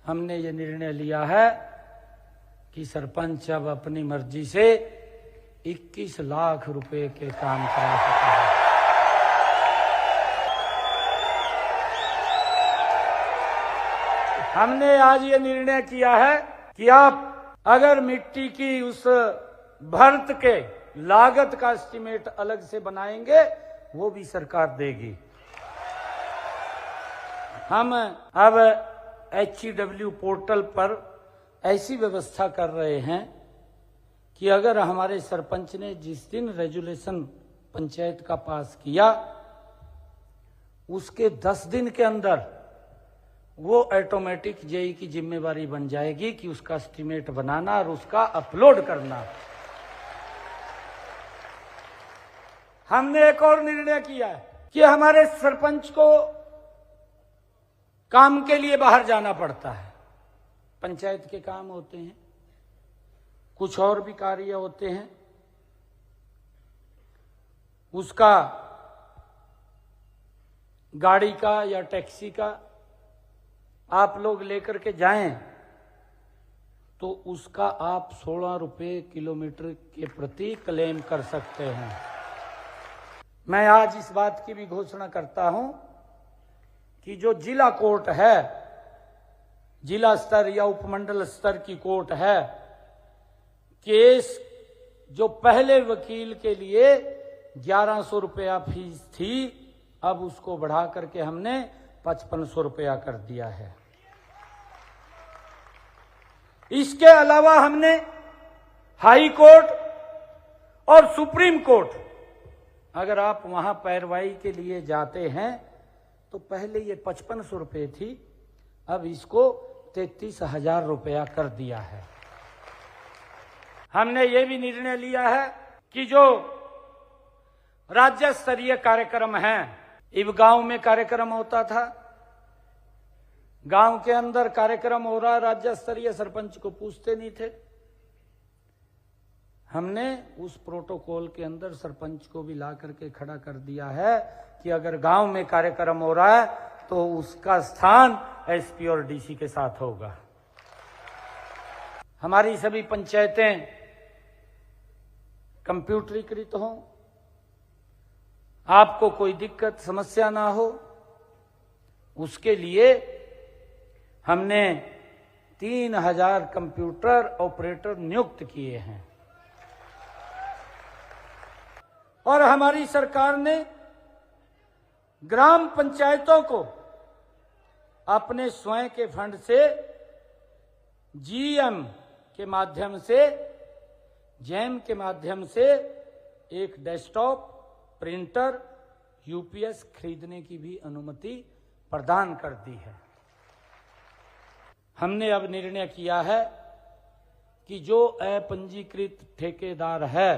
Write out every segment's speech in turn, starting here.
हमने ये निर्णय लिया है कि सरपंच अब अपनी मर्जी से 21 लाख रुपए के काम करा सकते हैं। हमने आज ये निर्णय किया है कि आप अगर मिट्टी की उस भर्त के लागत का एस्टीमेट अलग से बनाएंगे, वो भी सरकार देगी। हम अब HEW पोर्टल पर ऐसी व्यवस्था कर रहे हैं कि अगर हमारे सरपंच ने जिस दिन रेजुलेशन पंचायत का पास किया, उसके 10 दिन के अंदर वो ऑटोमेटिक जेई की जिम्मेवारी बन जाएगी कि उसका एस्टीमेट बनाना और उसका अपलोड करना। हमने एक और निर्णय किया है कि हमारे सरपंच को काम के लिए बाहर जाना पड़ता है। पंचायत के काम होते हैं, कुछ और भी कार्य होते हैं, उसका गाड़ी का या टैक्सी का आप लोग लेकर के जाएं तो उसका आप 16 रुपये किलोमीटर के प्रति क्लेम कर सकते हैं। मैं आज इस बात की भी घोषणा करता हूं कि जो जिला कोर्ट है, जिला स्तर या उपमंडल स्तर की कोर्ट है, केस जो पहले वकील के लिए 1100 रुपया फीस थी, अब उसको बढ़ा करके हमने 5500 रुपया कर दिया है। इसके अलावा हमने हाई कोर्ट और सुप्रीम कोर्ट, अगर आप वहां पैरवाई के लिए जाते हैं तो पहले ये 5500 रुपये थी, अब इसको 33,000 रुपया कर दिया है। हमने ये भी निर्णय लिया है कि जो राज्य स्तरीय कार्यक्रम हैं, इब गांव में कार्यक्रम होता था, गांव के अंदर कार्यक्रम हो रहा, राज्य स्तरीय सरपंच को पूछते नहीं थे। हमने उस प्रोटोकॉल के अंदर सरपंच को भी ला करके खड़ा कर दिया है कि अगर गांव में कार्यक्रम हो रहा है तो उसका स्थान एसपी और डीसी के साथ होगा। हमारी सभी पंचायतें कंप्यूटरीकृत हों, आपको कोई दिक्कत समस्या ना हो, उसके लिए हमने 3000 कंप्यूटर ऑपरेटर नियुक्त किए हैं। और हमारी सरकार ने ग्राम पंचायतों को अपने स्वयं के फंड से जीएम के माध्यम से, जैम के माध्यम से एक डेस्कटॉप, प्रिंटर, यूपीएस खरीदने की भी अनुमति प्रदान कर दी है। हमने अब निर्णय किया है कि जो अपंजीकृत ठेकेदार है,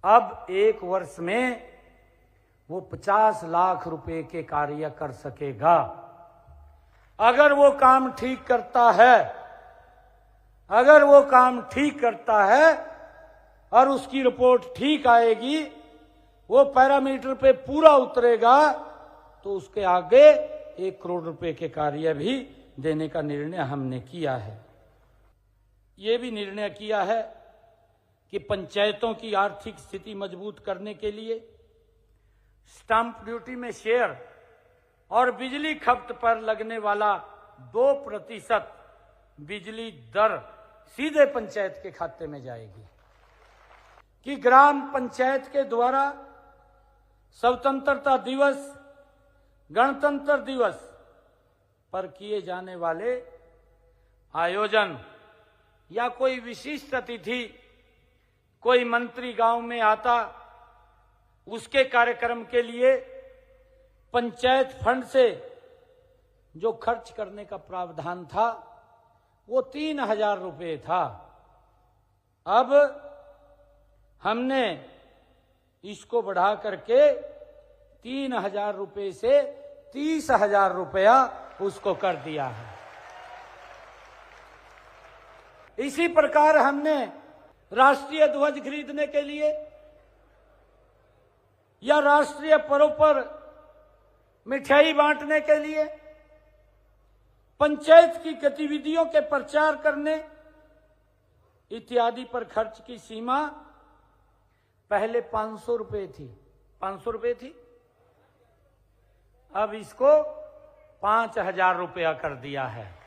अब 1 वर्ष में वो 50 लाख रुपए के कार्य कर सकेगा। अगर वो काम ठीक करता है, अगर वो काम ठीक करता है और उसकी रिपोर्ट ठीक आएगी, वो पैरामीटर पे पूरा उतरेगा, तो उसके आगे 1 करोड़ रुपए के कार्य भी देने का निर्णय हमने किया है। ये भी निर्णय किया है कि पंचायतों की आर्थिक स्थिति मजबूत करने के लिए स्टाम्प ड्यूटी में शेयर और बिजली खपत पर लगने वाला 2% बिजली दर सीधे पंचायत के खाते में जाएगी। कि ग्राम पंचायत के द्वारा स्वतंत्रता दिवस, गणतंत्र दिवस पर किए जाने वाले आयोजन या कोई विशिष्ट अतिथि, कोई मंत्री गांव में आता, उसके कार्यक्रम के लिए पंचायत फंड से जो खर्च करने का प्रावधान था वो 3000 रुपये था। अब हमने इसको बढ़ा करके 3000 रुपये से 30,000 रुपया उसको कर दिया है। इसी प्रकार हमने राष्ट्रीय ध्वज खरीदने के लिए या राष्ट्रीय पर्व पर मिठाई बांटने के लिए पंचायत की गतिविधियों के प्रचार करने इत्यादि पर खर्च की सीमा पहले 500 रुपए थी, 500 रुपए थी, अब इसको 5000 रुपया कर दिया है।